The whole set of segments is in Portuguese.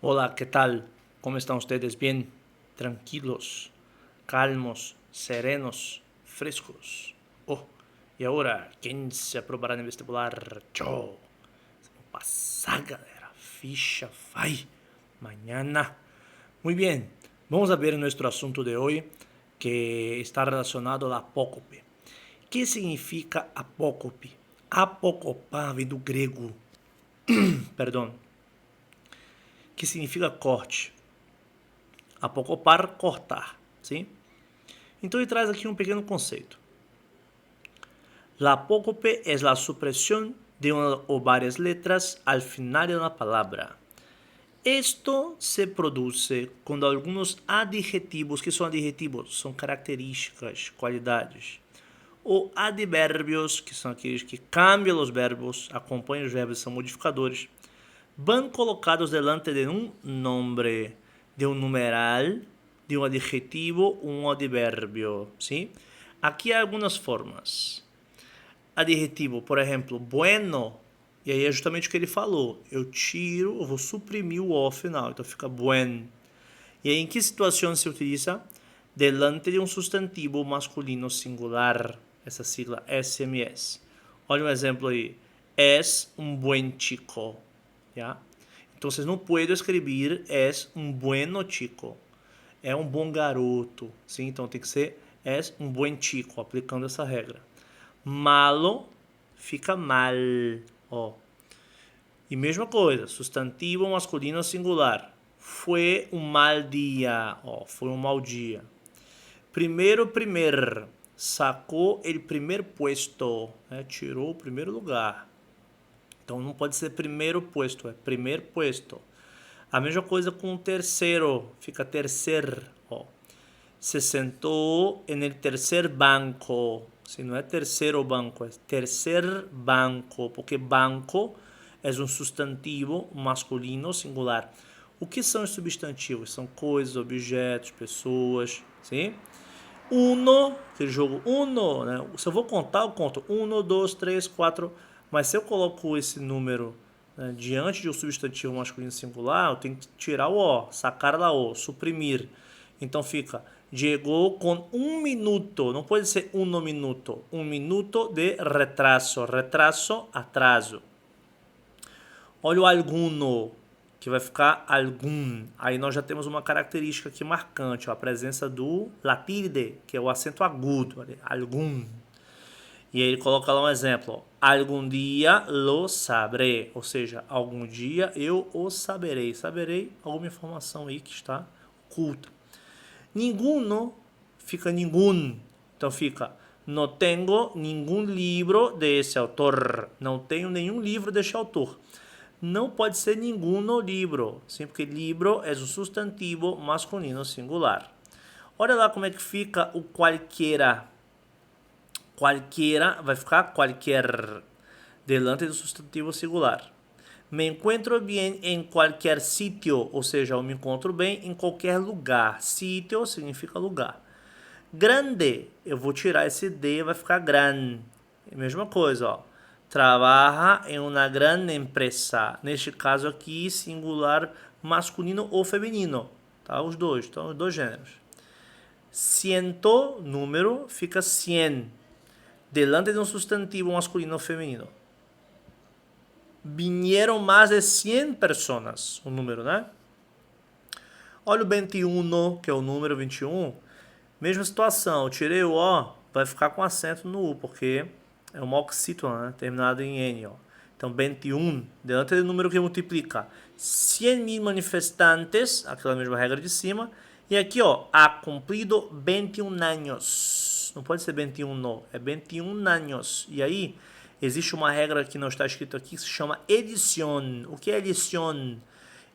Hola, ¿qué tal? ¿Cómo están ustedes? ¿Bien? ¿Tranquilos? ¿Calmos? ¿Serenos? ¿Frescos? Oh, y ahora, ¿quién se aprobará en el vestibular? Yo. Passar, galera. Ficha, vai. Mañana. Muy bien, vamos a ver nuestro asunto de hoy que está relacionado a apócope. ¿Qué significa apócope? Apocopá vem do grego, perdão, que significa corte. Apocopar, cortar, sim? Então ele traz aqui um pequeno conceito. La apócope es la supresión de una o varias letras al final de una palabra. Esto se produce quando alguns adjetivos, que são adjetivos, são características, qualidades, ou advérbios, que são aqueles que cambiam os verbos, acompanham os verbos e são modificadores, van colocados delante de um nome, de um numeral, de um adjetivo, um advérbio, ¿sí? Aqui há algumas formas. Adjetivo, por exemplo, bueno, e aí é justamente o que ele falou. Eu vou suprimir o O final, então fica buen. E aí em que situação se utiliza? Delante de um substantivo masculino singular, essa sigla SMS. Olha um exemplo aí. Es un buen chico. ¿Ya? Entonces no puedo escribir es un bueno chico. É um bom garoto. Sim? Então tem que ser es un buen chico, aplicando essa regra. Malo fica mal. Ó. E mesma coisa, substantivo masculino singular. Foi um mal dia. Ó, foi um mau dia. Primeiro, sacou o primeiro puesto. Tirou o primeiro lugar. Então não pode ser primeiro puesto, é primeiro puesto. A mesma coisa com o terceiro, fica terceiro. Ó. Se sentou no terceiro banco. Se não é terceiro banco, é terceiro banco, porque banco é um substantivo masculino singular. O que são os substantivos? São coisas, objetos, pessoas, sim? Uno, aquele jogo Uno, né? Se eu vou contar, eu conto 1, 2, 3, 4. Mas se eu coloco esse número, né, diante de um substantivo masculino singular, eu tenho que tirar o O, sacar da O, suprimir. Então fica, chegou com 1 minuto, não pode ser 1 minuto. 1 minuto de retraso. Retraso, atraso. Olha o alguno, que vai ficar algum. Aí nós já temos uma característica aqui marcante, ó, a presença do latíde, que é o acento agudo, algum. E aí ele coloca lá um exemplo, ó, algum dia lo sabré, ou seja, algum dia eu o saberei. Saberei alguma informação aí que está oculta. Ninguno fica nenhum, então fica não tenho nenhum livro desse autor, não tenho nenhum livro deste autor. Não pode ser nenhum livro, sim, porque livro é um substantivo masculino singular. Olha lá como é que fica o qualquer. Qualquer vai ficar qualquer delante do substantivo singular. Me encontro bem em qualquer sítio, ou seja, eu me encontro bem em qualquer lugar. Sítio significa lugar. Grande, eu vou tirar esse D, vai ficar gran. Mesma coisa, ó. Trabalha em uma grande empresa. Neste caso aqui, singular masculino ou feminino. Tá? Os dois, então os dois gêneros. Ciento, número, fica cien. Delante de um substantivo masculino ou feminino. Vinieron mais de 100 pessoas, o número, né? Olha o 21, que é o número 21. Mesma situação, eu tirei o O, vai ficar com acento no U, porque é uma oxítona, né? Terminado em N. Ó. Então, 21, delante do número que multiplica 100.000 manifestantes, aquela mesma regra de cima. E aqui, ó, ha cumprido 21 anos. Não pode ser 21, não. É 21 anos. E aí, existe uma regra que não está escrito aqui, que se chama edición. O que é edición?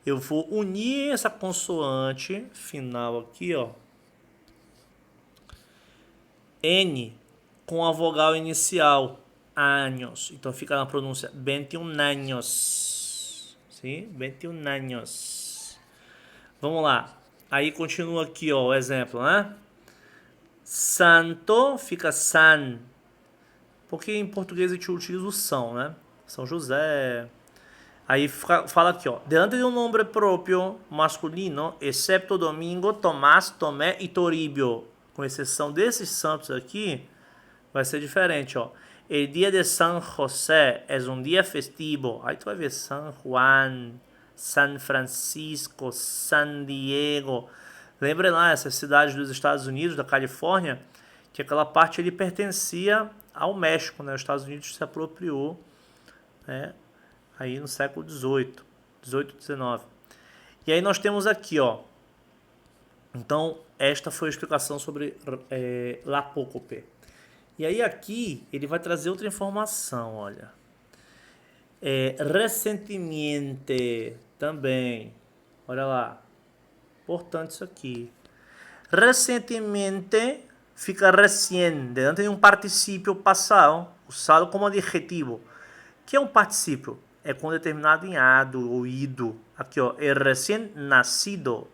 Eu vou unir essa consoante final aqui, ó. N com a vogal inicial, anos. Então fica na pronúncia 21 anos. Sim? 21 anos. Vamos lá. Aí continua aqui, ó, o exemplo, né? Santo fica san. Porque em português a gente utiliza o São, né? São José. Aí fala aqui, ó. Delante de um nome próprio masculino, excepto Domingo, Tomás, Tomé e Toribio. Com exceção desses santos aqui, vai ser diferente, ó. El dia de San José é um dia festivo. Aí tu vai ver San Juan, San Francisco, San Diego. Lembrem lá, essas cidades dos Estados Unidos, da Califórnia, que aquela parte ali pertencia ao México, né? Os Estados Unidos se apropriou, né? Aí no século XVIII, XIX. E aí nós temos aqui, ó. Então, esta foi a explicação sobre l'apócope. E aí aqui ele vai trazer outra informação, olha. Recentemente também. Olha lá. Importante isso aqui. Recentemente fica recién, delante de um particípio passado, usado como adjetivo. O que é um particípio? É com determinado ou ido. Aqui, ó. El recién nacido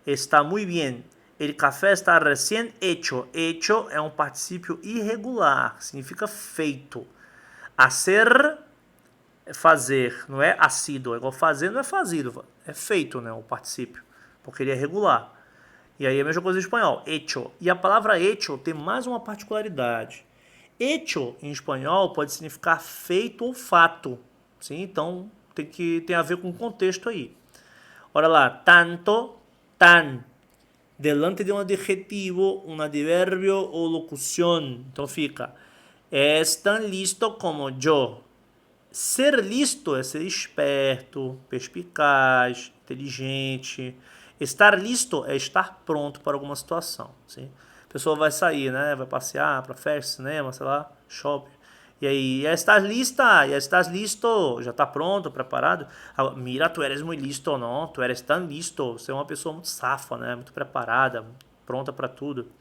está muy bien. El café está recién hecho. Hecho é um particípio irregular, significa feito. Hacer é fazer, não é hacido. É igual fazer, não é fazido, é feito, né? O particípio, porque ele é regular. E aí é a mesma coisa em espanhol, hecho. E a palavra hecho tem mais uma particularidade. Hecho em espanhol pode significar feito ou fato. Sim? Então tem a ver com o contexto aí. Olha lá, tanto, tan. Delante de um adjetivo, um advérbio ou locução. Então fica, es tan listo como yo. Ser listo é ser esperto, perspicaz, inteligente. Estar listo é estar pronto para alguma situação. Sim? A pessoa vai sair, né? Vai passear para festa, cinema, sei lá, shopping. E aí, já estás lista, já estás listo, já está pronto, preparado. Mira, tu eres muito listo, não? Tu eres tão listo. Você é uma pessoa muito safa, né? Muito preparada, pronta para tudo.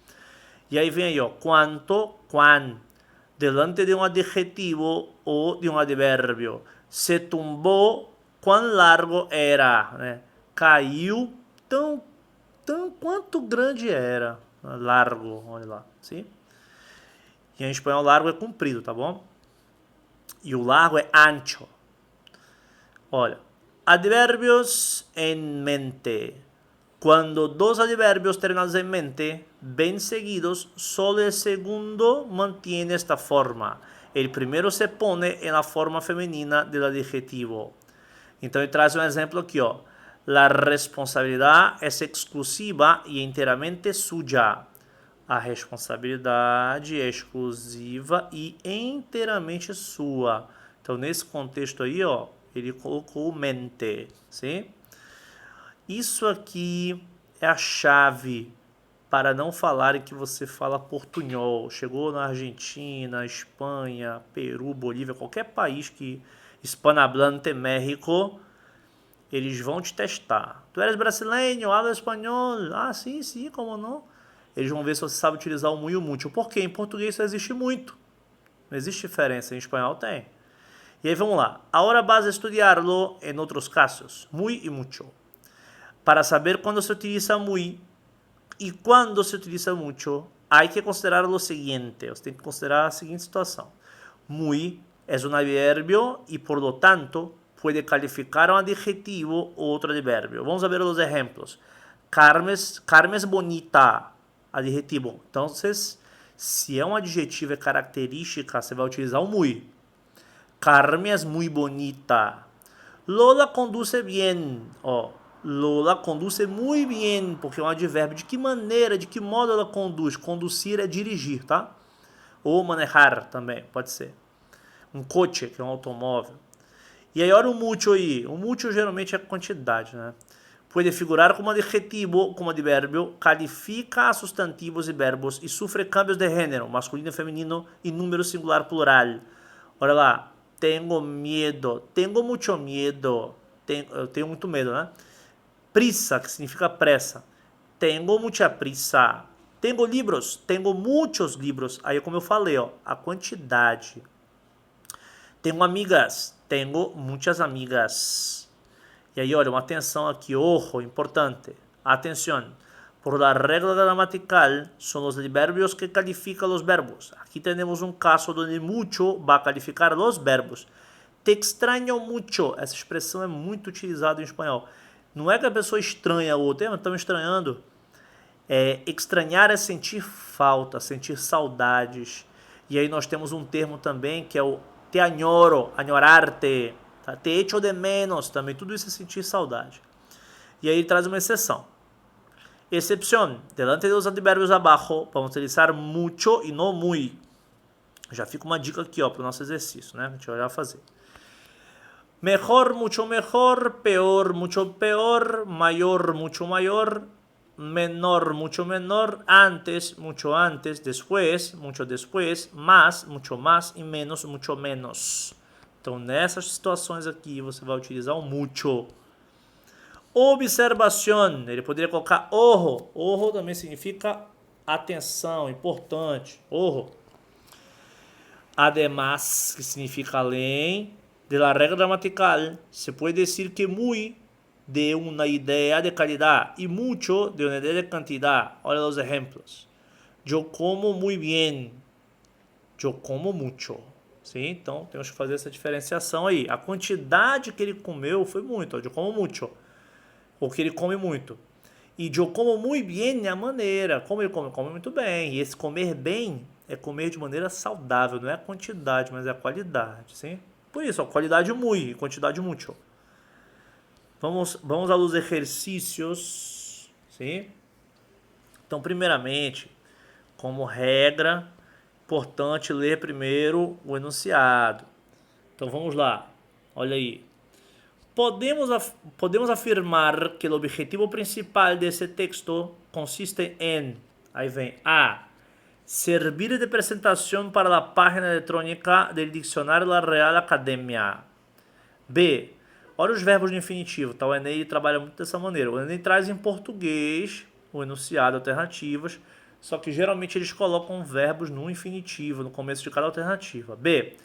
E aí vem aí, ó, quanto, quan, delante de um adjetivo ou de um advérbio. Se tumbou, quão largo era, né? Caiu, quanto grande era. Largo, olha lá, sim? E em espanhol, largo é comprido, tá bom? E o largo é ancho. Olha, advérbios en mente. Cuando dos adverbios terminados en mente ven seguidos, solo el segundo mantiene esta forma. El primero se pone en la forma femenina del adjetivo. Então ele traz um exemplo aqui, ó. La responsabilidad es exclusiva y enteramente suya. A responsabilidade é exclusiva e inteiramente sua. Então, nesse contexto aí, ó, ele colocou mente, sim? Isso aqui é a chave para não falarem que você fala portunhol. Chegou na Argentina, Espanha, Peru, Bolívia, qualquer país que hispanohablante México, eles vão te testar. Tu eres brasileiro, habla espanhol? Ah, sim, sim, como não? Eles vão ver se você sabe utilizar o muy e o mucho. Porque em português só existe muito. Não existe diferença, em espanhol tem. E aí vamos lá. Ahora vas a estudiarlo en otros casos. Muy y mucho. Para saber cuándo se utiliza muy y cuándo se utiliza mucho, hay que considerar lo siguiente. Você tem que considerar a seguinte situação. Muy es un adverbio y por lo tanto puede calificar un adjetivo o otro adverbio. Vamos a ver los ejemplos. Carmen es bonita. Adjetivo. Então, se é um adjetivo, é característica, você vai utilizar o muy. Carmen es muy bonita. Lola conduce bien. Ó, Lola conduce muy bien, porque é um advérbio. De que maneira, de que modo ela conduz? Conduzir é dirigir, tá? Ou manejar também, pode ser. Um coche, que é um automóvel. E aí, olha o mucho aí. O mucho geralmente é quantidade, né? Puede figurar como adjetivo, como adverbio, califica a sustantivos y verbos y sufre cambios de género, masculino, femenino y número singular plural. Olha lá, tengo miedo, tengo mucho miedo, eu tenho muito medo, né? Prisa, que significa pressa. Tengo mucha prisa. Tengo libros, tengo muchos libros. Aí, como eu falei, ó, a quantidade. Tengo amigas, tengo muchas amigas. E aí, olha, uma atenção aqui, ojo, importante. Atenção. Por la regla gramatical, son los adverbios que califican los verbos. Aquí tenemos un caso donde mucho va a calificar los verbos. Te extraño mucho. Essa expressão é muito utilizada em espanhol. Não é que a pessoa estranha a outra, estão estranhando. Extrañar é sentir falta, sentir saudades. E aí nós temos um termo também que é o te añoro, añorarte, tá? Te echo de menos também. Tudo isso é sentir saudade. E aí ele traz uma exceção. Excepción. Delante de los adverbios abajo, vamos utilizar mucho e não muy. Já fica uma dica aqui, para o nosso exercício, né? A gente vai já fazer. Mejor, mucho mejor. Peor, mucho peor. Mayor, mucho mayor. Menor, mucho menor. Antes, mucho antes. Después, mucho después. Más, mucho más. E menos, mucho menos. Então, nessas situações aqui, você vai utilizar o mucho. Observación. Ele poderia colocar ojo. Ojo também significa atenção, importante. Ojo. Además, que significa além de la regla gramatical, se puede decir que muy de una idea de calidad y mucho de una idea de cantidad. Olha os ejemplos. Yo como muy bien. Yo como mucho. Sim? Então, temos que fazer essa diferenciação aí. A quantidade que ele comeu foi muito. Eu como mucho. Ou que ele come muito. E eu como muito bem é a maneira. Como ele come? Come muito bem. E esse comer bem é comer de maneira saudável. Não é a quantidade, mas é a qualidade. Sim? Por isso, a qualidade muito e quantidade muito. Vamos aos exercícios. Sim? Então, primeiramente, como regra, importante ler primeiro o enunciado. Então, vamos lá. Olha aí. Podemos afirmar que o objetivo principal desse texto consiste em, aí vem, A. Servir de apresentação para a página eletrônica do dicionário da Real Academia. B. Olha os verbos de infinitivo, tá? O Enem trabalha muito dessa maneira. O Enem traz em português o enunciado, alternativas, só que geralmente eles colocam verbos no infinitivo, no começo de cada alternativa. B.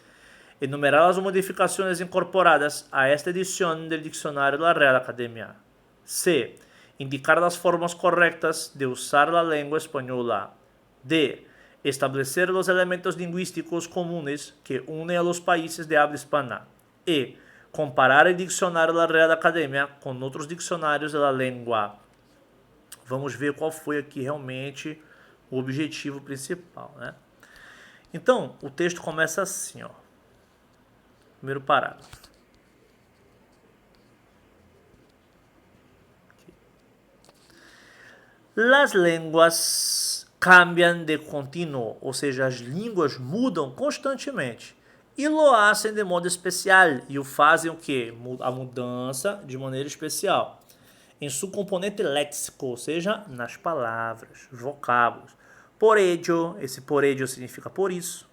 Enumerar as modificações incorporadas a esta edição do dicionário da Real Academia. C. Indicar as formas corretas de usar a língua espanhola. D. Establecer os elementos lingüísticos comunes que unem a los países de habla hispana. E. Comparar o dicionário da Real Academia com outros dicionários da língua. Vamos ver qual foi aqui realmente o objetivo principal, né? Então, o texto começa assim, ó. Primeiro parágrafo. Las línguas cambiam de contínuo, ou seja, as línguas mudam constantemente. E lo hacen de modo especial, e o fazem o quê? A mudança de maneira especial. Em seu componente léxico, ou seja, nas palavras, vocábulos. Por ello, esse por ello significa por isso.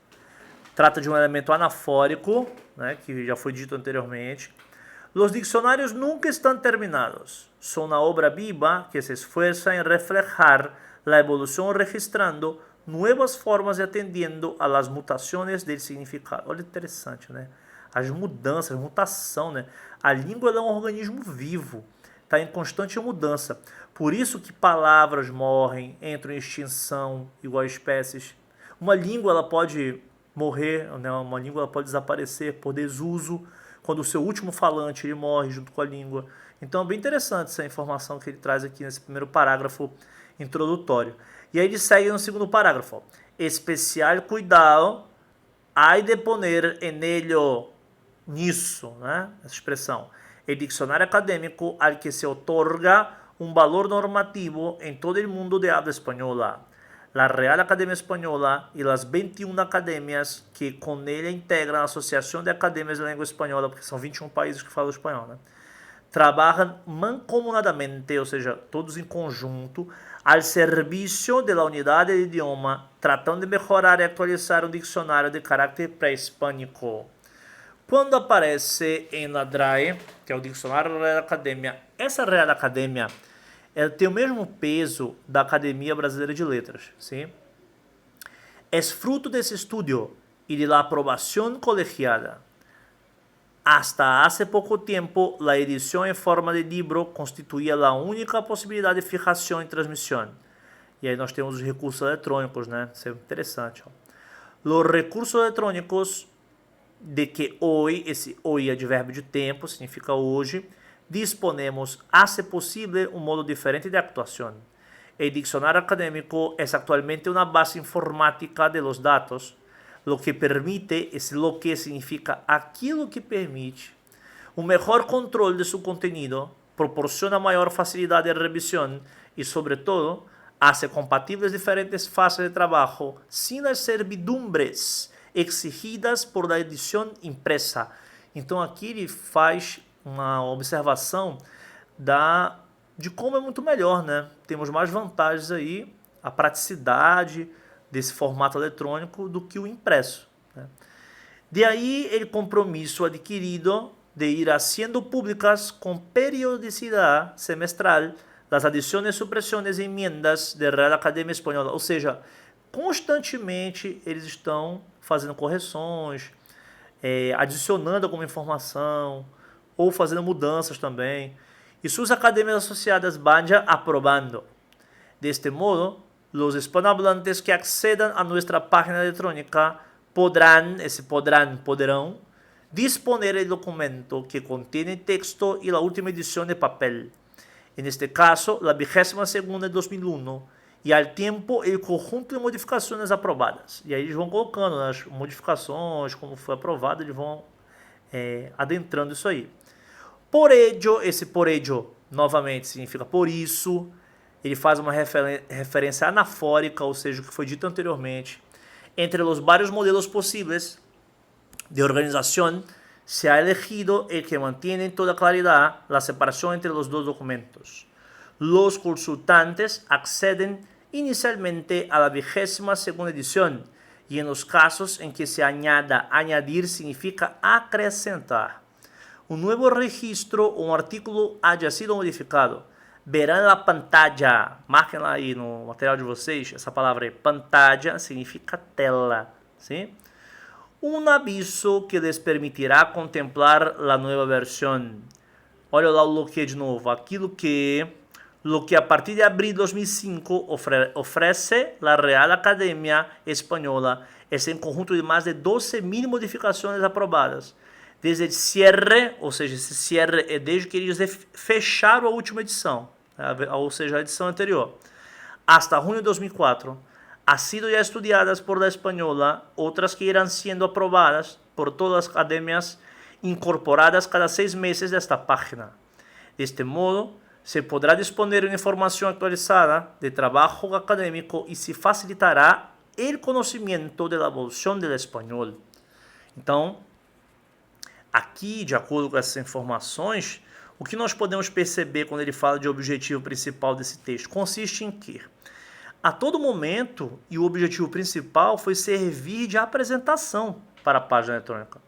Trata de um elemento anafórico, né, que já foi dito anteriormente. Los diccionarios nunca están terminados. Son una obra viva que se esfuerza en reflejar la evolución registrando nuevas formas e atendendo a las mutações del significado. Olha interessante, né? As mudanças, mutação, né? A língua é um organismo vivo, está em constante mudança. Por isso que palavras morrem, entram em extinção, igual espécies. Uma língua ela pode morrer, né? Uma língua ela pode desaparecer por desuso, quando o seu último falante ele morre junto com a língua. Então é bem interessante essa informação que ele traz aqui nesse primeiro parágrafo introdutório. E aí ele segue no segundo parágrafo. Ó. Especial cuidado hay de poner en ello, nisso, né? Essa expressão. El diccionário acadêmico al que se otorga un valor normativo en todo el mundo de habla española. La Real Academia Española y las 21 academias que con ella integran la Asociación de Academias de Língua Espanhola, porque são 21 países que falam espanhol, né? Trabalham mancomunadamente, ou seja, todos em conjunto, al servicio de la unidad del idioma, tratando de mejorar e atualizar um dicionário de caráter pré-hispânico. Quando aparece em la DRAE, que é o Dicionário da Real Academia, essa Real Academia ela tem o mesmo peso da Academia Brasileira de Letras, ¿sí? Es fruto desse estudio y de la aprobación colegiada. Hasta hace poco tiempo, la edición en forma de libro constituía la única posibilidad de fijación y transmisión. E aí nós temos os recursos eletrônicos, né? Isso é interessante. Ó. Los recursos eletrônicos de que hoy, esse hoy é advérbio de tempo, significa hoje, disponemos, hace posible un modo diferente de actuación. El diccionario académico es actualmente una base informática de los datos, lo que permite, es lo que significa aquilo que permite, un mejor control de su contenido, proporciona mayor facilidad de revisión y sobre todo hace compatibles diferentes fases de trabajo sin las servidumbres exigidas por la edição impressa. Então aqui ele faz uma observação de como é muito melhor, né? Temos mais vantagens aí, a praticidade desse formato eletrônico do que o impresso, né? De aí el compromisso adquirido de ir haciendo públicas com periodicidade semestral as adições, supressões e emendas da Real Academia Espanhola, ou seja, constantemente eles estão fazendo correções, adicionando alguma informação ou fazendo mudanças também. E suas academias associadas van aprobando. De este modo, os hispanohablantes que accedan a nossa página eletrônica poderão, disponer el documento que contiene texto y la última edición de papel. En este caso, la 22ª de 2001, e ao tempo el conjunto de modificações aprovadas. E aí eles vão colocando as modificações, como foi aprovado, eles vão adentrando isso aí. Por ello, esse por ello, novamente, significa por isso. Ele faz uma referência anafórica, ou seja, o que foi dito anteriormente. Entre os vários modelos possíveis de organização, se ha elegido el que mantiene toda claridad la separación entre los dos documentos. Los consultantes acceden inicialmente a la 22ª edición y en los casos en que se añada, añadir significa acrescentar. Un nuevo registro o un artículo haya sido modificado. Verán na pantalla, marquem lá aí no material de vocês, essa palavra aí, pantalla significa tela, sim? Un aviso que les permitirá contemplar la nueva versión. Olha lá o que de novo, aquilo que lo que a partir de abril de 2005 ofrece la Real Academia Española es un conjunto de más de 12.000 modificações aprovadas. Desde el cierre, ou seja, esse cierre é desde que eles fecharam a última edição, ou seja, a edição anterior, hasta junho de 2004. Ha sido ya estudiadas por la española, otras que irán siendo aprobadas por todas las academias incorporadas cada 6 meses de esta página. De este modo, se podrá disponer de información actualizada de trabajo académico y se facilitará el conocimiento de la evolución del español. Então, aqui, de acordo com essas informações, o que nós podemos perceber quando ele fala de objetivo principal desse texto consiste em que a todo momento, e o objetivo principal foi servir de apresentação para a página eletrônica,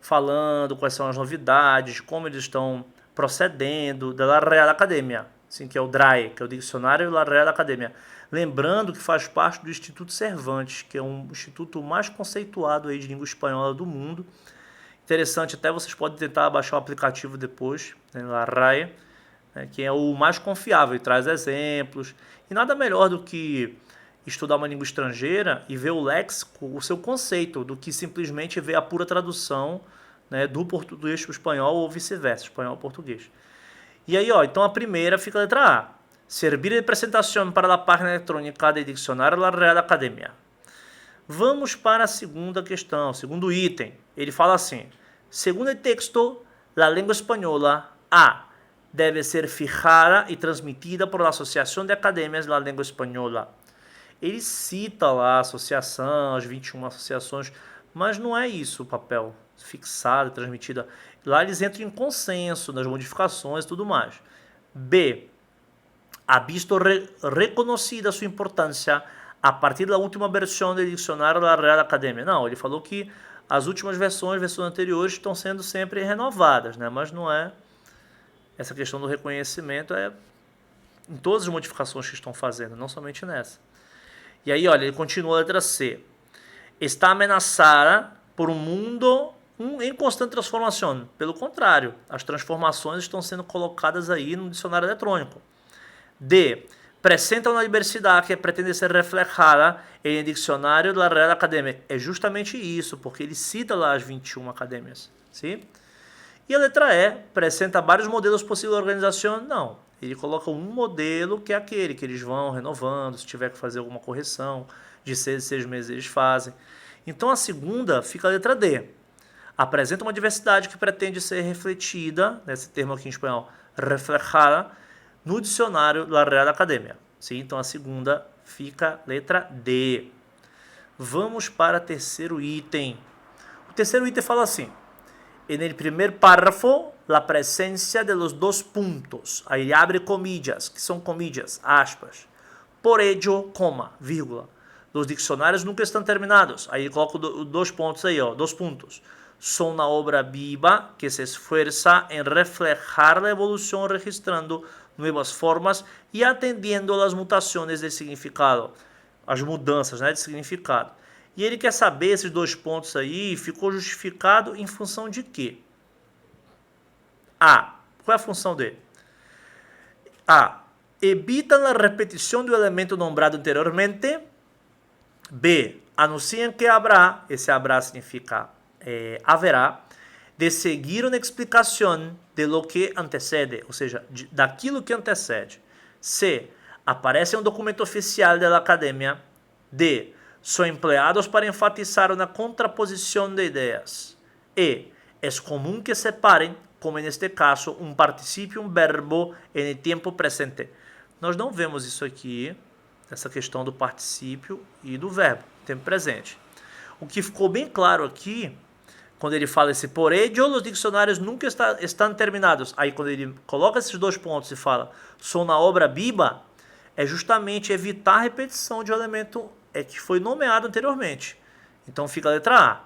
falando quais são as novidades, como eles estão procedendo, da Real Academia, assim, que é o DRAE, que é o Dicionário da Real Academia. Lembrando que faz parte do Instituto Cervantes, que é um instituto mais conceituado aí de língua espanhola do mundo. Interessante, até vocês podem tentar baixar o aplicativo depois, né, La RAE, que é o mais confiável e traz exemplos. E nada melhor do que estudar uma língua estrangeira e ver o léxico, o seu conceito, do que simplesmente ver a pura tradução, né, do português para o espanhol ou vice-versa, espanhol ao português. E aí, então a primeira fica a letra A. Servir de apresentação para a página eletrônica de Dicionário da Real Academia. Vamos para a segunda questão, o segundo item. Ele fala assim: segundo o texto, a língua espanhola A deve ser fijada e transmitida por la Associação de Academias da Língua Espanhola. Ele cita lá a associação, as 21 associações, mas não é isso o papel, fixada, transmitida. Lá eles entram em consenso nas modificações e tudo mais. B. Ha visto reconhecida sua importância a partir da última versão do Dicionário da Real Academia. Não, ele falou que as últimas versões anteriores estão sendo sempre renovadas, né? Mas não é. Essa questão do reconhecimento é em todas as modificações que estão fazendo, não somente nessa. E aí, olha, ele continua a letra C. Está ameaçada por um mundo em constante transformação. Pelo contrário, as transformações estão sendo colocadas aí no dicionário eletrônico. D. presenta uma diversidade que pretende ser reflejada em dicionário da Real Academia. É justamente isso, porque ele cita lá as 21 academias. Sim? E a letra E, apresenta vários modelos possíveis de organização? Não. Ele coloca um modelo que é aquele que eles vão renovando, se tiver que fazer alguma correção, de 6 em 6 meses eles fazem. Então a segunda fica a letra D. Apresenta uma diversidade que pretende ser refletida, nesse termo aqui em espanhol, reflejada, no dicionário da Real Academia. Sim? Então a segunda fica letra D. Vamos para o terceiro item. O terceiro item fala assim: en el primer párrafo, la presencia de los dos puntos. Aí abre comillas, que são comillas, aspas. Por ello, coma, vírgula. Los diccionários nunca estão terminados. Aí coloco dois pontos aí, ó, 2 pontos. Son una obra viva que se esfuerza en reflejar la evolución registrando nuevas formas e atendendo às mutações de significado, as mudanças, né, de significado. E ele quer saber esses 2 pontos aí, ficou justificado em função de quê? A. Qual é a função dele? A. Evitam a repetição do elemento nombrado anteriormente. B. Anunciam que haverá, esse haverá significa haverá, de seguir uma explicação de lo que antecede, ou seja, daquilo que antecede. C. Aparece um documento oficial da academia. D. São empleados para enfatizar uma contraposição de ideias. E. É comum que separem, como neste caso, um particípio e um verbo em tempo presente. Nós não vemos isso aqui, essa questão do particípio e do verbo, tempo presente. O que ficou bem claro aqui, quando ele fala esse por ello, os dicionários nunca estão terminados. Aí quando ele coloca esses 2 pontos e fala, sou na obra viva, é justamente evitar a repetição de um elemento que foi nomeado anteriormente. Então fica a letra A.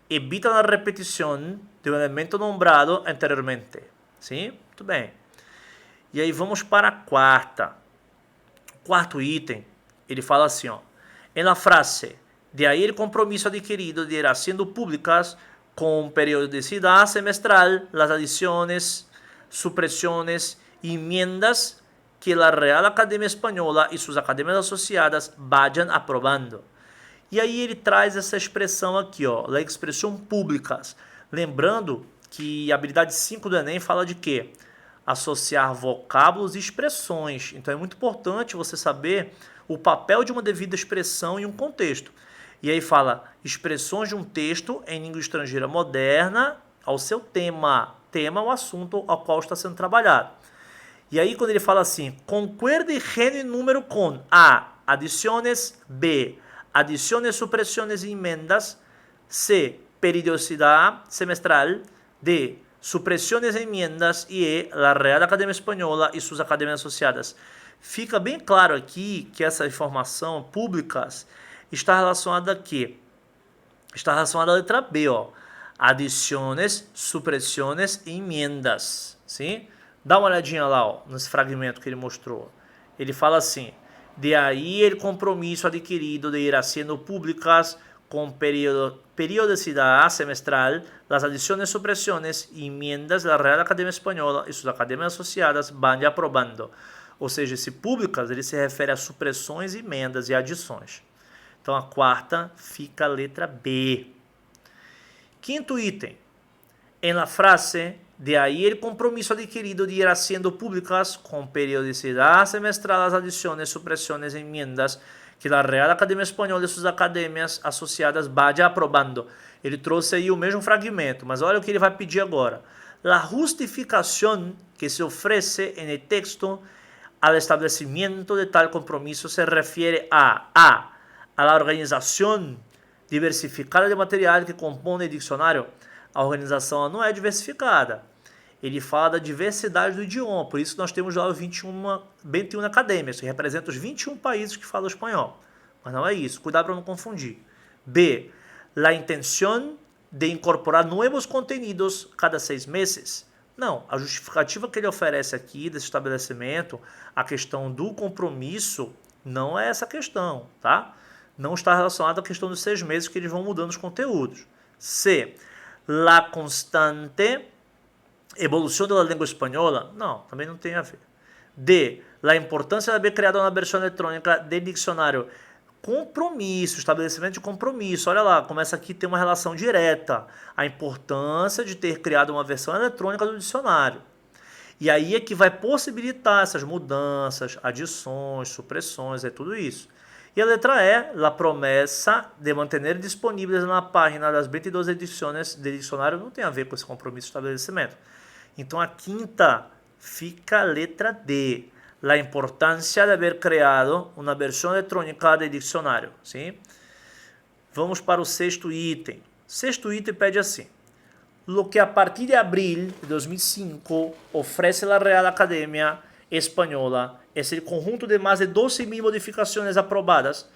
Evita a repetição de um elemento nombrado anteriormente. Sim? Muito bem. E aí vamos para a quarta. O quarto item, ele fala assim, ó. En la frase, de ahí el compromiso adquirido de ir haciendo públicas con periodicidad semestral las adiciones, supresiones y enmiendas que la Real Academia Española y sus academias asociadas vayan aprobando. E aí ele traz essa expressão aqui, ó, a expressão públicas. Lembrando que a habilidade 5 do Enem fala de quê? Associar vocábulos e expressões. Então é muito importante você saber o papel de uma devida expressão em um contexto. E aí fala expressões de um texto em língua estrangeira moderna ao seu tema. Tema é o assunto ao qual está sendo trabalhado. E aí quando ele fala assim, concuerde gênero e número com A. Adiciones. B. Adiciones, supresiones e emendas. C. Periodicidade semestral. D. Supresiones e emendas. E E. La Real Academia Española e suas academias associadas. Fica bem claro aqui que essa informação públicas está relacionada a quê? Está relacionada à letra B, ó. Adiciones, supresiones e emendas. Sim? Dá uma olhadinha lá, ó, nesse fragmento que ele mostrou. Ele fala assim, de aí el compromisso adquirido de ir haciendo públicas con periodicidad semestral las adiciones, supresiones y enmiendas de la Real Academia Española y sus academias asociadas van aprobando. Ou seja, esse públicas ele se refere a supressões, emendas e adições. Então a quarta fica a letra B. Quinto item. En la frase, de ahí el compromiso adquirido de ir haciendo públicas con periodicidad semestral las adiciones, supresiones y enmiendas que la Real Academia Española e suas academias associadas vaya aprobando. Ele trouxe aí o mesmo fragmento, mas olha o que ele vai pedir agora. La justificación que se ofrece en el texto al establecimiento de tal compromiso se refiere a la organización diversificada de material que compõe o dicionário. A organização não é diversificada. Ele fala da diversidade do idioma, por isso nós temos lá os 21 academias, que representam os 21 países que falam espanhol. Mas não é isso, cuidado para não confundir. B. La intención de incorporar novos contenidos cada 6 meses. Não, a justificativa que ele oferece aqui desse estabelecimento, a questão do compromisso, não é essa questão, tá? Não está relacionada à questão dos 6 meses que eles vão mudando os conteúdos. C. La constante evolução da língua espanhola? Não, também não tem a ver. D. La importância de haber criado uma versão eletrônica de dicionário. Compromisso, estabelecimento de compromisso. Olha lá, começa aqui a ter uma relação direta. A importância de ter criado uma versão eletrônica do dicionário. E aí é que vai possibilitar essas mudanças, adições, supressões, é tudo isso. E a letra E, la promessa de manter disponíveis na página das 22 edições de dicionário, não tem a ver com esse compromisso de estabelecimento. Então a quinta fica a letra D. La importância de haber criado uma versão eletrônica de dicionário. Sim? Vamos para o sexto item. O sexto item pede assim. Lo que a partir de abril de 2005 ofrece a Real Academia Española es el conjunto de más de 12.000 modificaciones aprobadas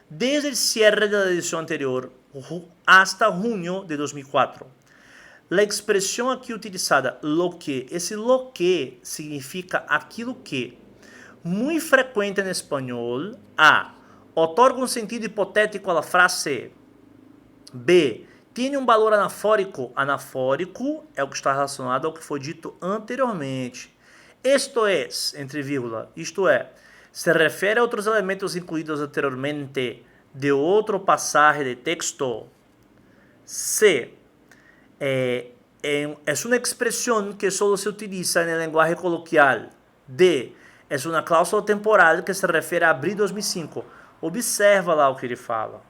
desde el cierre de la edición anterior hasta junio de 2004. La expresión aquí utilizada, lo que, esse lo que significa aquilo que, muy frecuente en español. A. Otorga un sentido hipotético a la frase. B. Tem um valor anafórico. Anafórico é o que está relacionado ao que foi dito anteriormente. Esto é, entre vírgula, isto é, se refere a outros elementos incluídos anteriormente de outro passagem de texto. C. Es una expresión que solo se utiliza en el lenguaje coloquial. D. Es una cláusula temporal que se refiere a abril de 2005. Observa lá o que ele fala.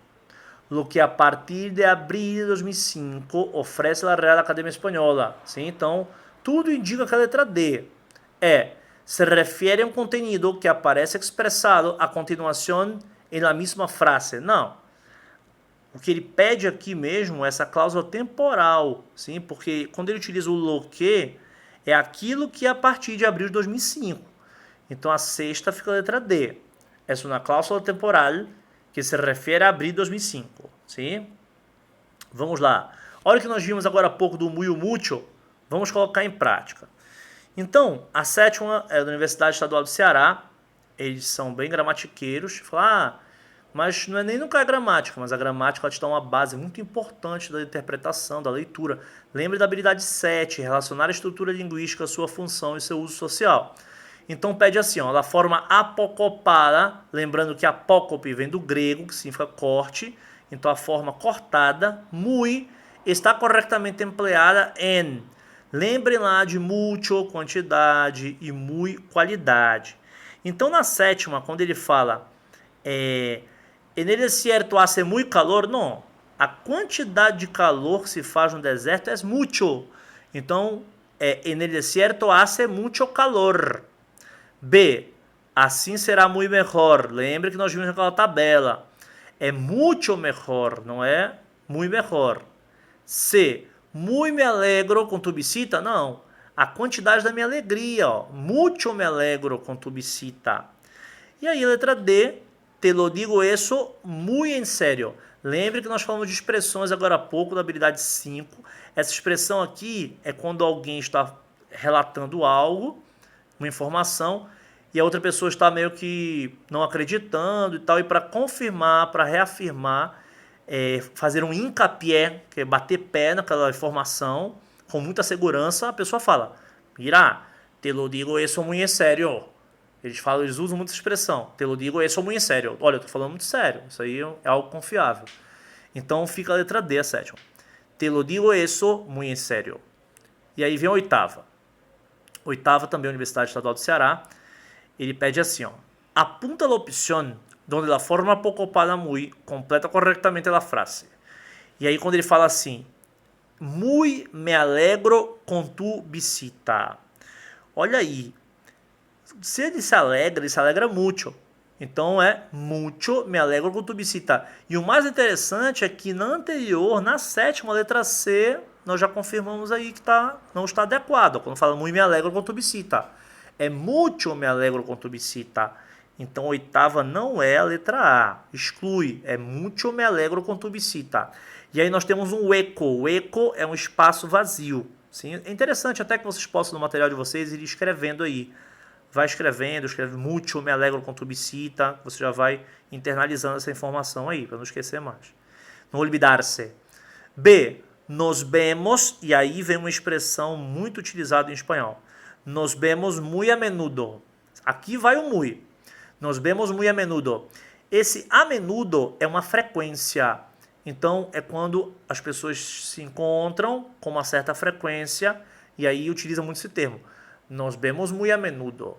Lo que a partir de abril de 2005 oferece a Real Academia Espanhola. Sim? Então, tudo indica que a letra D se refere a um conteúdo que aparece expressado a continuação em la mesma frase. Não. O que ele pede aqui mesmo é essa cláusula temporal, sim? Porque quando ele utiliza o lo que, é aquilo que é a partir de abril de 2005. Então a sexta fica a letra D. É uma cláusula temporal que se refere a abril de 2005. Sim? Vamos lá. Olha o que nós vimos agora há pouco do muy mucho. Vamos colocar em prática. Então, a sétima é da Universidade Estadual do Ceará. Eles são bem gramatiqueiros. Falar, mas não é nem nunca a gramática, mas a gramática te dá uma base muito importante da interpretação, da leitura. Lembre da habilidade 7, relacionar a estrutura linguística, sua função e seu uso social. Então pede assim, ó, da forma apocopada, lembrando que apócope vem do grego, que significa corte. Então a forma cortada, muy, está corretamente empleada em. Lembrem lá de mucho, quantidade, e muy, qualidade. Então na sétima, quando ele fala en el desierto hace muy calor, não. A quantidade de calor que se faz no deserto é mucho. Então, en el desierto hace mucho calor. B. Assim será muito melhor. Lembre que nós vimos naquela tabela. É muito melhor, não é muito melhor. C. Muito me alegro com tu visita. Não. A quantidade da minha alegria. Ó. Muito me alegro com tu visita. E aí, letra D. Te lo digo eso muy en serio. Lembre que nós falamos de expressões agora há pouco da habilidade 5. Essa expressão aqui é quando alguém está relatando algo, uma informação, e a outra pessoa está meio que não acreditando e tal. E para confirmar, para reafirmar, fazer um hincapié, que é bater pé naquela informação, com muita segurança, a pessoa fala, mira, te lo digo eso muy en serio. Eles usam muita expressão. Te lo digo eso muy en serio. Olha, eu estou falando muito sério. Isso aí é algo confiável. Então fica a letra D, a sétima. Te lo digo eso muy en serio. E aí vem a oitava. Oitava também, Universidade Estadual do Ceará. Ele pede assim, ó. Apunta la opción donde la forma apocopada muy completa correctamente la frase. E aí quando ele fala assim, muy me alegro con tu visita. Olha aí. Se ele se alegra muito. Então é muito me alegro com tu visita. E o mais interessante é que na anterior, na sétima, letra C, nós já confirmamos aí que não está adequado. Quando fala muito me alegro com tu visita. É muito me alegro com tu visita. Então oitava não é a letra A. Exclui. É muito me alegro com tu visita. E aí nós temos um eco. O eco é um espaço vazio. Sim? É interessante até que vocês possam no material de vocês ir escrevendo aí. Vai escreve muito, me alegro com tu visita. Você já vai internalizando essa informação aí, para não esquecer mais. Não olvidar-se. B. Nos vemos, e aí vem uma expressão muito utilizada em espanhol. Nos vemos muy a menudo. Aqui vai o muy. Nos vemos muy a menudo. Esse a menudo é uma frequência. Então, é quando as pessoas se encontram com uma certa frequência e aí utiliza muito esse termo. Nos vemos muy a menudo.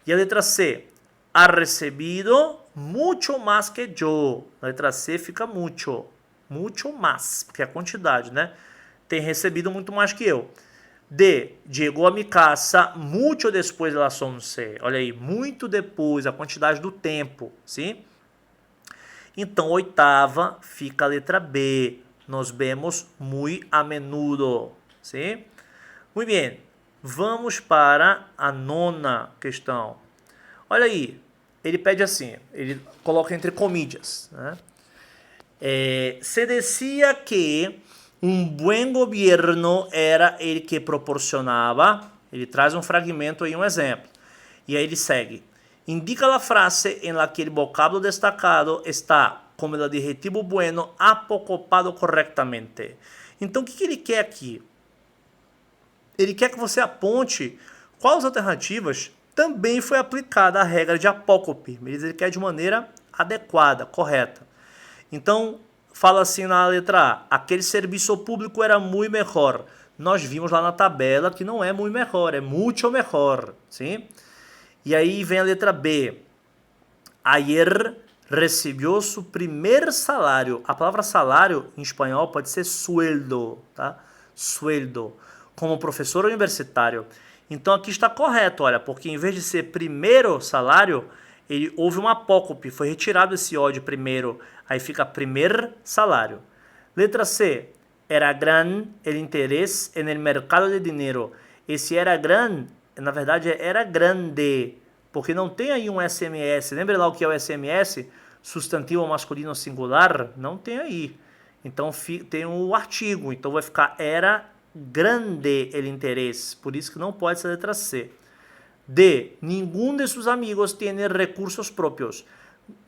E a letra C. Ha recebido mucho más que yo. A letra C fica mucho. Mucho más, porque é a quantidade, né? Tem recebido muito mais que eu. D. Llegou a mi casa mucho después de las 11. Olha aí, muito depois, a quantidade do tempo, sim? Então, oitava fica a letra B. Nos vemos muy a menudo, sim? Muito bem. Vamos para a nona questão. Olha aí, ele pede assim, ele coloca entre comillas, né? Se decía que um buen gobierno era el que proporcionava, ele traz um fragmento aí, um exemplo. E aí ele segue. Indica la frase en la que el vocablo destacado está, como el adjetivo bueno, apocopado correctamente. Então, o que ele quer aqui? Ele quer que você aponte quais alternativas também foi aplicada a regra de apócope. Ele quer de maneira adequada, correta. Então, fala assim na letra A. Aquele serviço público era muito melhor. Nós vimos lá na tabela que não é muito melhor, é muito melhor. Sim? E aí vem a letra B. Ayer recibió su primer salário. A palavra salário em espanhol pode ser sueldo, tá? Sueldo. Como professor universitário. Então aqui está correto, olha, porque em vez de ser primeiro salário, houve uma apócope, foi retirado esse O de primeiro, aí fica primeiro salário. Letra C. Era gran el interés en el mercado de dinero. Esse era gran, na verdade era grande, porque não tem aí um SMS. Lembra lá o que é o SMS? Substantivo masculino singular? Não tem aí. Então tem o artigo, então vai ficar era grande el interés, por isso que não pode ser a letra C. D. Nenhum de seus amigos tem recursos próprios.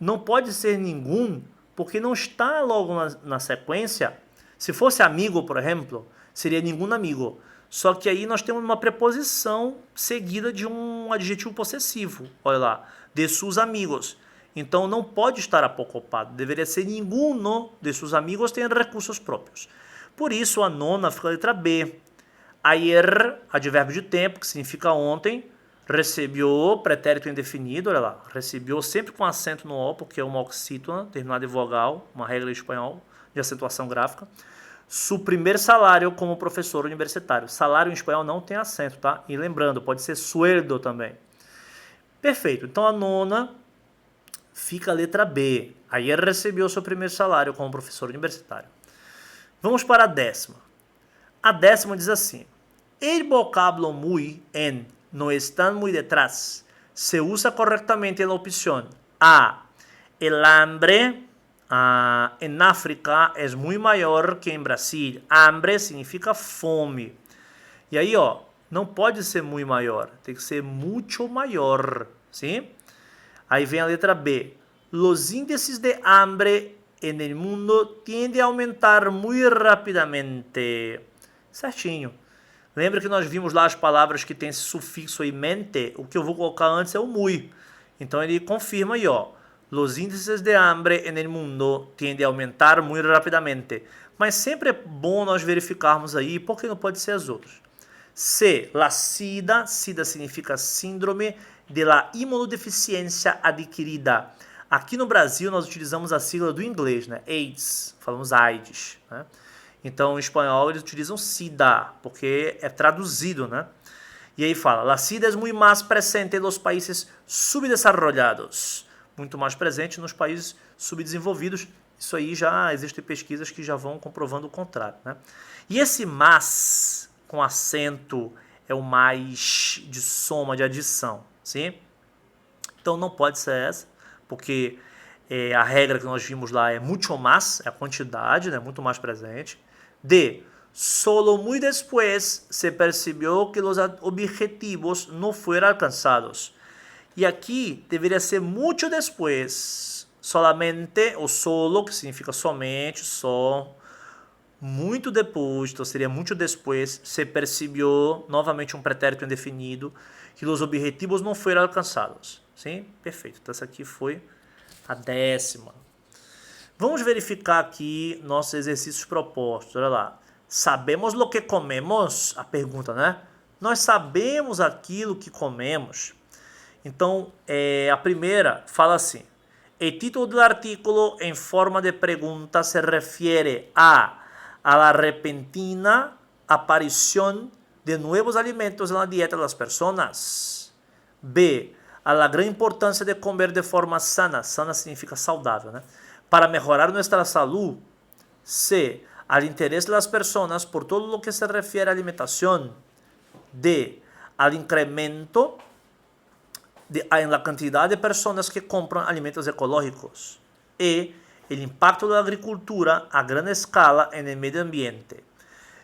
Não pode ser nenhum, porque não está logo na sequência. Se fosse amigo, por exemplo, seria nenhum amigo. Só que aí nós temos uma preposição seguida de um adjetivo possessivo. Olha lá, de seus amigos. Então não pode estar apocopado. Deveria ser nenhum de seus amigos tem recursos próprios. Por isso, a nona fica a letra B. Ayer, advérbio de tempo, que significa ontem. Recebeu, pretérito indefinido, olha lá. Recebeu sempre com acento no O, porque é uma oxítona, terminada em vogal, uma regra em espanhol de acentuação gráfica. Su primeiro salário como professor universitário. Salário em espanhol não tem acento, tá? E lembrando, pode ser sueldo também. Perfeito. Então, a nona fica a letra B. Ayer recebeu seu primeiro salário como professor universitário. Vamos para a décima. A décima diz assim. El vocablo muy en no están muy detrás se usa correctamente en la opción A. El hambre en África es muy mayor que en Brasil. Hambre significa fome. E aí, ó, não pode ser muito maior, tem que ser muito maior, sim? Aí vem a letra B. Los índices de hambre en el mundo tiende a aumentar muy rapidamente. Certinho. Lembra que nós vimos lá as palavras que tem esse sufixo aí, mente? O que eu vou colocar antes é o muy. Então ele confirma aí, ó. Los índices de hambre en el mundo tiende a aumentar muy rapidamente. Mas sempre é bom nós verificarmos aí, porque não pode ser as outras. C. La SIDA. SIDA significa síndrome de la imunodeficiência adquirida. Aqui no Brasil nós utilizamos a sigla do inglês, né? AIDS, falamos AIDS, né? Então em espanhol eles utilizam SIDA, porque é traduzido, né? E aí fala, la SIDA es muy más presente nos países subdesarrollados. Muito mais presente nos países subdesenvolvidos. Isso aí já existem pesquisas que já vão comprovando o contrário, né? E esse mas com acento é o mais de soma, de adição, sim? Então não pode ser essa, porque a regra que nós vimos lá é mucho más, é a quantidade, né, muito mais presente. D. Solo muy después se percibió que los objetivos no fueron alcanzados. E aqui deveria ser muito después, solamente, ou solo, que significa somente, só. Muito depois, então seria muito depois, se percebeu novamente um pretérito indefinido que os objetivos não foram alcançados. Sim? Perfeito. Então essa aqui foi a 10ª. Vamos verificar aqui nossos exercícios propostos. Olha lá. Sabemos o que comemos? A pergunta, né? Nós sabemos aquilo que comemos. Então, a primeira fala assim. O título do artículo em forma de pergunta se refere a la repentina aparición de nuevos alimentos en la dieta de las personas. B. A la gran importancia de comer de forma sana. Sana significa saudável, né? Para mejorar nuestra salud. C. Al interés de las personas por todo lo que se refiere a alimentación. D. Al incremento en la cantidad de personas que compran alimentos ecológicos. E. O impacto da agricultura a grande escala no meio ambiente.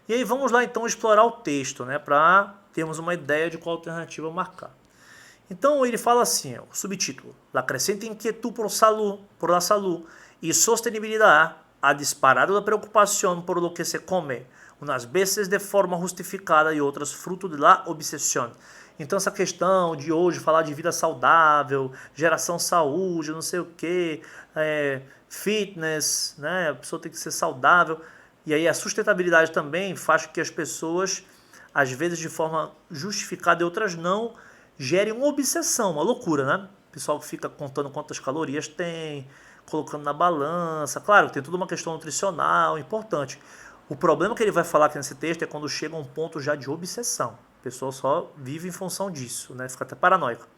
E aí vamos lá então explorar o texto, né, para termos uma ideia de qual alternativa marcar. Então ele fala assim, o subtítulo: La crescente inquietud por la salud e sostenibilidade ha disparado la preocupación por lo que se come, unas veces de forma justificada e outras fruto de la obsesión. Então essa questão de hoje falar de vida saudável, geração saúde, não sei o que, fitness, né? A pessoa tem que ser saudável. E aí a sustentabilidade também faz com que as pessoas, às vezes de forma justificada e outras não, gerem uma obsessão, uma loucura, né? O pessoal fica contando quantas calorias tem, colocando na balança. Claro, tem toda uma questão nutricional importante. O problema que ele vai falar aqui nesse texto é quando chega a um ponto já de obsessão. A pessoa só vive em função disso, né? Fica até paranoico.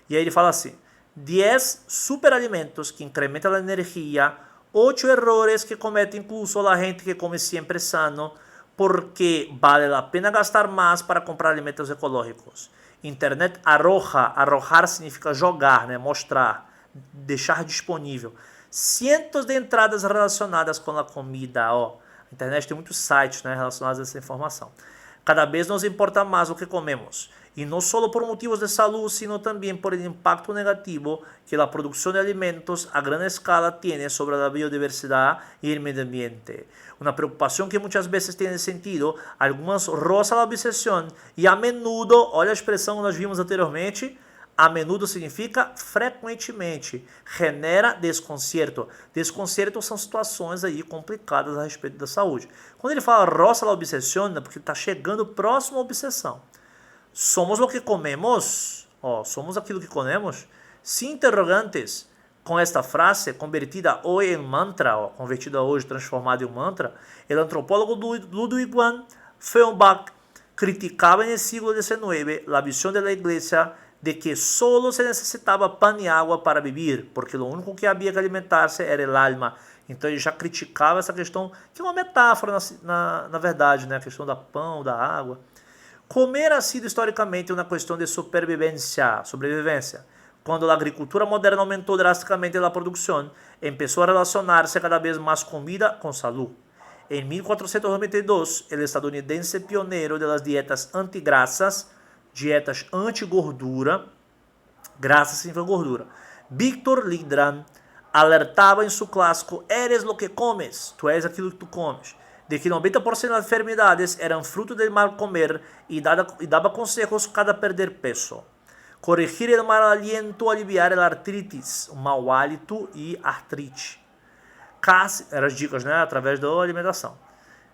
E aí ele fala assim: 10 superalimentos que incrementam a energia, 8 errores que comete incluso a gente que come sempre sano, porque vale a pena gastar mais para comprar alimentos ecológicos. Internet arroja, arrojar significa jogar, né? Mostrar, deixar disponível. Cientos de entradas relacionadas com a comida, ó. A internet tem muitos sites, né, relacionados a essa informação. Cada vez nos importa más o que comemos, y no solo por motivos de salud, sino también por el impacto negativo que la producción de alimentos a gran escala tiene sobre la biodiversidad y el medio ambiente. Una preocupación que muchas veces tiene sentido, algumas roza la obsesión, y a menudo, olha a expressão que nós vimos anteriormente, a menudo significa frequentemente, genera desconcerto. Desconcerto são situações aí complicadas a respeito da saúde. Quando ele fala roça la obsessiona, porque está chegando próximo à obsessão. Somos o que comemos, somos aquilo que comemos, sin interrogantes. Com esta frase, convertida hoje em mantra, convertida hoje, transformada em mantra, o antropólogo Ludwig van Feuerbach criticava no século XIX a visão da igreja de que solo se necessitava pão e água para viver, porque o único que havia que alimentar-se era o alma. Então ele já criticava essa questão, que é uma metáfora na verdade, né? A questão do pão, da água. Comer ha sido historicamente uma questão de sobrevivência. Quando a agricultura moderna aumentou drasticamente a produção, começou a relacionar-se cada vez mais comida com saúde. Em 1492, o estadunidense pioneiro das dietas antigrassas, dietas anti-gordura, graça significa gordura, Victor Lindgren alertava em seu clássico Eres lo que comes, tu és aquilo que tu comes, de que 90% das enfermidades eram fruto del mal comer e dava consejos para perder peso. Corrigir o mal aliento, aliviar a artritis, o mau hálito e artrite. Eram as dicas, né, através da alimentação.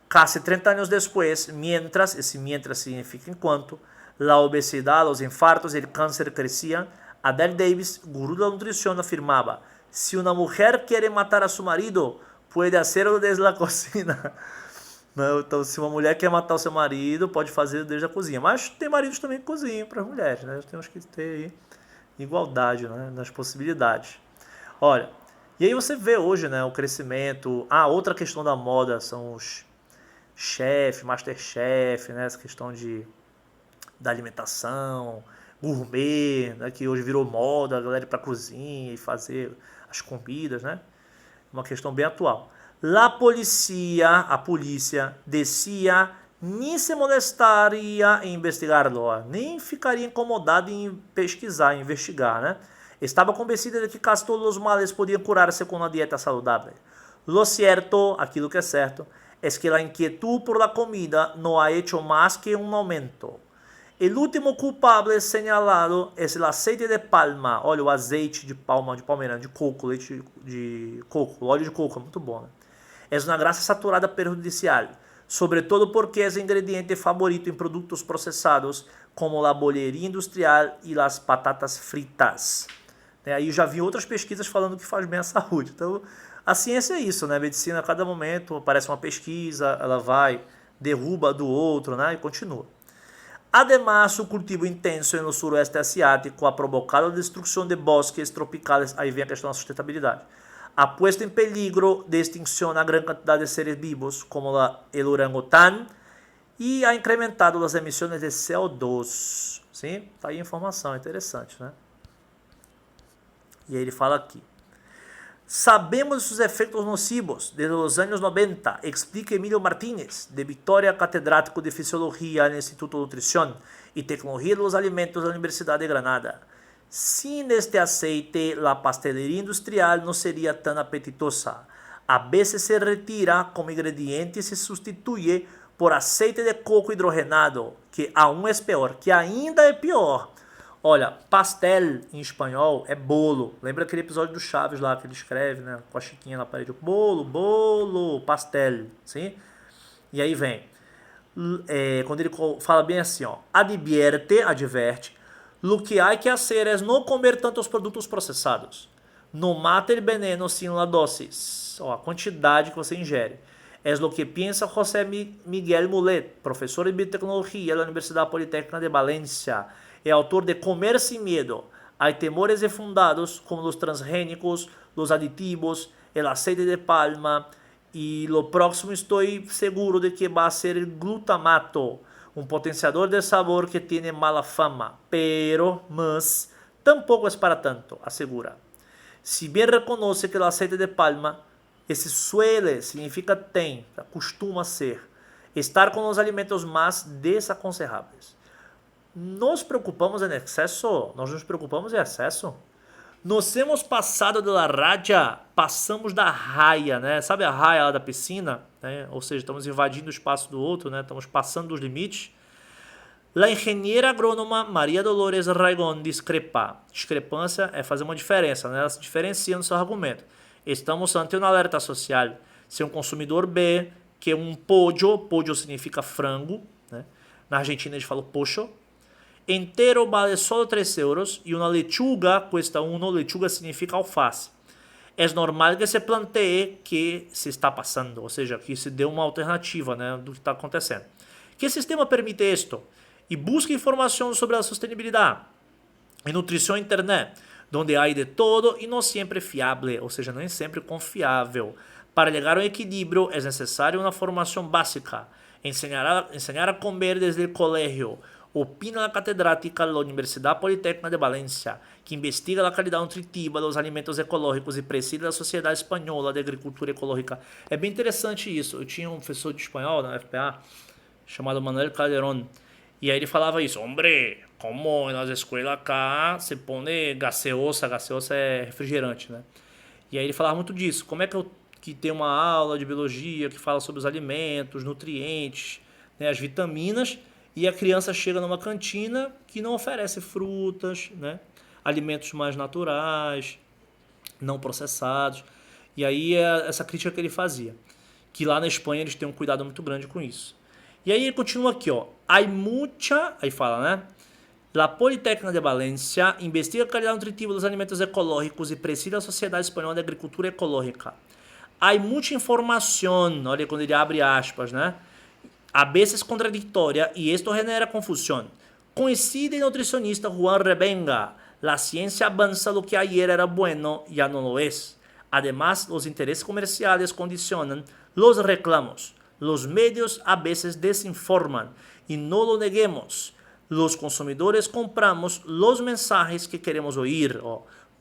Casi 30 anos depois, mientras, esse mientras significa enquanto, la obesidad, los infartos y el cáncer crecían, Adele Davis, gurú de la nutrición, afirmaba: si una mujer quiere matar a su marido, puede hacerlo desde la cocina. Então, se uma mulher quer matar o seu marido, pode fazer desde a cozinha. Mas tem maridos também que cozinham para as mulheres, né? Temos que ter aí igualdade, né, nas possibilidades. Olha, e aí você vê hoje, né, o crescimento. Outra questão da moda são os chefes, masterchef, né, essa questão da alimentação, gourmet, né, que hoje virou moda, a galera ir para a cozinha e fazer as comidas, né? Uma questão bem atual. A polícia decía nem se molestaria em investigar-lo, nem ficaria incomodado em pesquisar, em investigar, né? Estava convencida de que quase todos os males podiam curar-se com uma dieta saudável. Lo cierto, aquilo que é certo, es que la inquietud por la comida no ha hecho más que un aumento. El último culpable señalado es el aceite de palma. Olha, o azeite de palma, de palmeira, de coco, leite de coco, óleo de coco, é muito bom, né? É uma grasa saturada perjudicial, sobretudo porque é o ingrediente favorito em produtos processados como a bolhería industrial e as batatas fritas. Aí eu já vi outras pesquisas falando que faz bem à saúde. Então, a ciência é isso, né? A medicina, a cada momento aparece uma pesquisa, ela vai, derruba do outro, né? E continua. Además, su cultivo intenso en el suroeste asiático ha provocado la destrucción de bosques tropicales, ahí viene a questão da sustentabilidade, ha puesto en peligro de extinción a gran cantidad de seres vivos, como el orangután, e ha incrementado as emissões de CO2. Sim? Tá aí a informação, interessante, né? E aí ele fala aqui. Sabemos os efeitos nocivos desde os anos 90, explica Emilio Martínez, de Vitória, catedrático de Fisiologia no Instituto de Nutrição e Tecnologia dos Alimentos da Universidade de Granada. Sin este aceite, a pastelería industrial não seria tão apetitosa. A veces se retira como ingrediente e se substitui por aceite de coco hidrogenado, que aún é pior, que ainda é pior. Olha, pastel em espanhol é bolo. Lembra aquele episódio do Chaves lá que ele escreve, né? Com a chiquinha na parede. Bolo, bolo, pastel. Sim? E aí vem. Quando ele fala bem assim, ó. Adverte. Lo que hay que hacer es no comer tantos produtos processados. No mata el veneno sin la dosis. Ó, a quantidade que você ingere. É lo que pensa José Miguel Mulet, professor de biotecnologia da Universidade Politécnica de Valência. É autor de Comer Sin Miedo. Hay temores infundados como los transgénicos, los aditivos, el aceite de palma y lo próximo estoy seguro de que va a ser el glutamato, un potenciador de sabor que tiene mala fama, mas tampoco es para tanto, asegura. Si bien reconoce que el aceite de palma, esse suele significa tem, costuma ser, estar com os alimentos mais desaconselháveis. Nos preocupamos em excesso? Nós nos preocupamos em excesso? Nos hemos passado da raya, passamos da raia, né? Sabe a raia lá da piscina? Né? Ou seja, estamos invadindo o espaço do outro, né? Estamos passando dos limites. La engenheira agrônoma Maria Dolores Raigon discrepa. Discrepância é fazer uma diferença, né? Ela se diferencia no seu argumento. Estamos ante um alerta social. Se um consumidor B, que é um pollo significa frango, né? Na Argentina eles falam pocho, inteiro vale só 3 euros e uma lechuga custa 1, lechuga significa alface. É normal que se planteie que se está passando, ou seja, que se dê uma alternativa, né, do que está acontecendo. Que sistema permite isto? E busca informação sobre a sustentabilidade. Em nutrição internet, onde há de todo e não sempre fiável, ou seja, não é sempre confiável. Para chegar ao equilíbrio é necessário uma formação básica. Enseñar a comer desde o colégio. Opina a catedrática da Universidade Politécnica de Valência, que investiga a qualidade nutritiva dos alimentos ecológicos e preside a Sociedade Espanhola de Agricultura Ecológica. É bem interessante isso. Eu tinha um professor de espanhol na FPA, chamado Manuel Calderón, e aí ele falava isso. Hombre, como nas escolas cá se põe gaseosa é refrigerante, né? E aí ele falava muito disso. Como é que tem uma aula de biologia que fala sobre os alimentos, nutrientes, né, as vitaminas, e a criança chega numa cantina que não oferece frutas, né, alimentos mais naturais, não processados. E aí é essa crítica que ele fazia. Que lá na Espanha eles têm um cuidado muito grande com isso. E aí ele continua aqui, ó. Aí fala, né? La Politécnica de Valência investiga a qualidade nutritiva dos alimentos ecológicos e preside a Sociedade Espanhola de Agricultura Ecológica. Há muita informação, olha quando ele abre aspas, né? A veces contradictoria y esto genera confusión. Coincide el nutricionista Juan Revenga. La ciencia avanza, lo que ayer era bueno ya no lo es. Además, los intereses comerciales condicionan los reclamos. Los medios a veces desinforman y no lo neguemos. Los consumidores compramos los mensajes que queremos oír.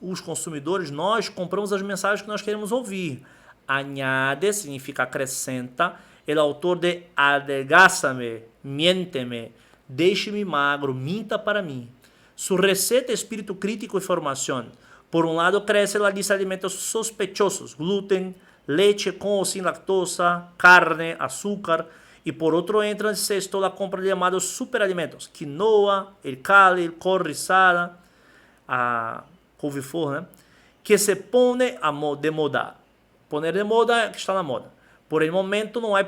Os consumidores, nós compramos as mensagens que nós queremos ouvir. Añade significa acrescenta. El autor de Adelgáçame, miénteme, deixe-me magro, minta para mim. Su receta, espírito crítico e formação. Por um lado, cresce a lista de alimentos sospechosos, glúten, leche com ou sem lactosa, carne, açúcar. E por outro entra en sexto a compra de chamados superalimentos, quinoa, el cali, el col rizada, a couve-flor, né? Que se pone de moda. Poner de moda é que está na moda. Por el momento não há